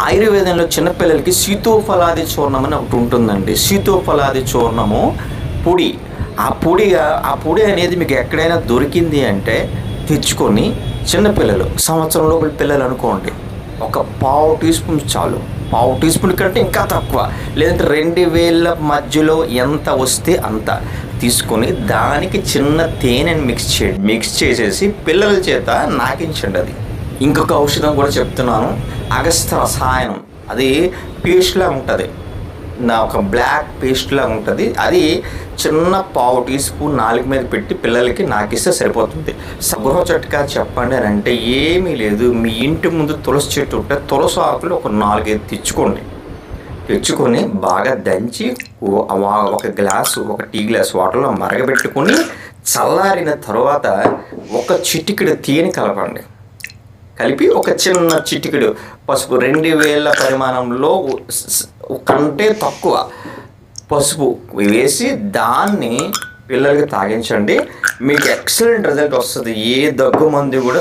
ఆయుర్వేదంలో చిన్నపిల్లలకి సీతోఫలాది చూర్ణం అని ఒకటి ఉంటుందండి. సీతోఫలాది చూర్ణము పొడి. ఆ పొడి అనేది మీకు ఎక్కడైనా దొరికింది అంటే తెచ్చుకొని చిన్నపిల్లలు, సంవత్సరం లోపల పిల్లలు అనుకోండి, ఒక పావు టీ స్పూన్ చాలు. పావు టీ స్పూన్ కంటే ఇంకా తక్కువ, లేదంటే 2000 మధ్యలో ఎంత వస్తే అంత తీసుకొని దానికి చిన్న తేనెని మిక్స్ చేసేసి పిల్లల చేత నాకించండి. అది ఇంకొక ఔషధం కూడా చెప్తున్నాను, అగస్త్య రసాయనం. అది పేస్ట్లా ఉంటుంది, ఒక బ్లాక్ పేస్ట్లా ఉంటుంది. అది చిన్న పావు టీ స్పూన్ నాలుగు మీద పెట్టి పిల్లలకి నాకిస్తే సరిపోతుంది. గృహ చిట్కా చెప్పండి అని అంటే ఏమీ లేదు. మీ ఇంటి ముందు తులసి చెట్టు ఉంటే తులసి ఆకులు ఒక 4-5 తెచ్చుకొని బాగా దంచి ఒక టీ గ్లాస్ వాటర్లో మరగబెట్టుకొని చల్లారిన తర్వాత ఒక చిటికెడు తేనె కలపండి. కలిపి ఒక చిన్న చిటికెడు పసుపు, 2000 పరిమాణంలో కంటే తక్కువ పసుపు వేసి దాన్ని పిల్లలకి తాగించండి. మీకు ఎక్సలెంట్ రిజల్ట్ వస్తుంది. ఏ దగ్గు మందు కూడా